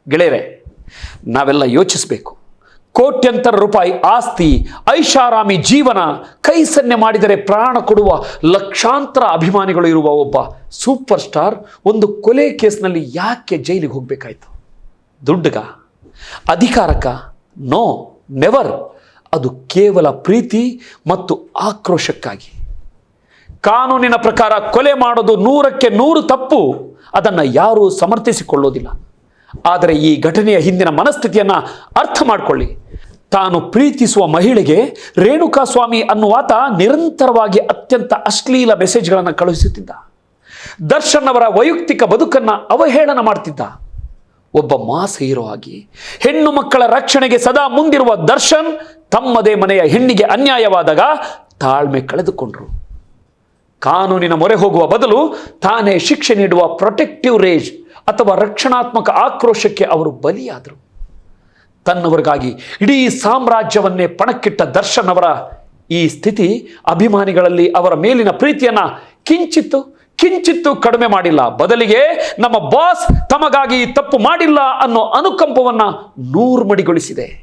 ಗೆಳೆಯರೆ, ನಾವೆಲ್ಲ ಯೋಚಿಸಬೇಕು. ಕೋಟ್ಯಂತರ ರೂಪಾಯಿ ಆಸ್ತಿ, ಐಷಾರಾಮಿ ಜೀವನ, ಕೈ ಸನ್ನೆ ಮಾಡಿದರೆ ಪ್ರಾಣ ಕೊಡುವ ಲಕ್ಷಾಂತರ ಅಭಿಮಾನಿಗಳು ಇರುವ ಒಬ್ಬ ಸೂಪರ್ ಸ್ಟಾರ್ ಒಂದು ಕೊಲೆ ಕೇಸ್ನಲ್ಲಿ ಯಾಕೆ ಜೈಲಿಗೆ ಹೋಗಬೇಕಾಯ್ತು? ದುಡ್ಡುಗ? ಅಧಿಕಾರಕ್ಕ? No, never. ಅದು ಕೇವಲ ಪ್ರೀತಿ ಮತ್ತು ಆಕ್ರೋಶಕ್ಕಾಗಿ. ಕಾನೂನಿನ ಪ್ರಕಾರ ಕೊಲೆ ಮಾಡೋದು 100ಕ್ಕೆ 100 ತಪ್ಪು. ಅದನ್ನು ಯಾರೂ ಸಮರ್ಥಿಸಿಕೊಳ್ಳೋದಿಲ್ಲ. ಆದರೆ ಈ ಘಟನೆಯ ಹಿಂದಿನ ಮನಸ್ಥಿತಿಯನ್ನು ಅರ್ಥ ಮಾಡಿಕೊಳ್ಳಿ. ತಾನು ಪ್ರೀತಿಸುವ ಮಹಿಳೆಗೆ ರೇಣುಕಾಸ್ವಾಮಿ ಅನ್ನುವಾತ ನಿರಂತರವಾಗಿ ಅತ್ಯಂತ ಅಶ್ಲೀಲ ಮೆಸೇಜ್ಗಳನ್ನು ಕಳುಹಿಸುತ್ತಿದ್ದ. ದರ್ಶನ್ ಅವರ ವೈಯಕ್ತಿಕ ಬದುಕನ್ನು ಅವಹೇಳನ ಮಾಡ್ತಿದ್ದ. ಒಬ್ಬ ಮಾಸ್ ಹೀರೋ ಆಗಿ ಹೆಣ್ಣು ಮಕ್ಕಳ ರಕ್ಷಣೆಗೆ ಸದಾ ಮುಂದಿರುವ ದರ್ಶನ್ ತಮ್ಮದೇ ಮನೆಯ ಹೆಣ್ಣಿಗೆ ಅನ್ಯಾಯವಾದಾಗ ತಾಳ್ಮೆ ಕಳೆದುಕೊಂಡ್ರು. ಕಾನೂನಿನ ಮೊರೆ ಹೋಗುವ ಬದಲು ತಾನೇ ಶಿಕ್ಷೆ ನೀಡುವ ಪ್ರೊಟೆಕ್ಟಿವ್ ರೇಜ್ ಅಥವಾ ರಕ್ಷಣಾತ್ಮಕ ಆಕ್ರೋಶಕ್ಕೆ ಅವರು ಬಲಿಯಾದರು. ತನ್ನವರಿಗಾಗಿ ಇಡೀ ಸಾಮ್ರಾಜ್ಯವನ್ನೇ ಪಣಕ್ಕಿಟ್ಟ ದರ್ಶನ್ ಅವರ ಈ ಸ್ಥಿತಿ ಅಭಿಮಾನಿಗಳಲ್ಲಿ ಅವರ ಮೇಲಿನ ಪ್ರೀತಿಯನ್ನ ಕಿಂಚಿತ್ತು ಕಡಿಮೆ ಮಾಡಿಲ್ಲ. ಬದಲಿಗೆ ನಮ್ಮ ಬಾಸ್ ತಮಗಾಗಿ ತಪ್ಪು ಮಾಡಿಲ್ಲ ಅನ್ನೋ ಅನುಕಂಪವನ್ನ 100 ಮಡಿಗೊಳಿಸಿದೆ.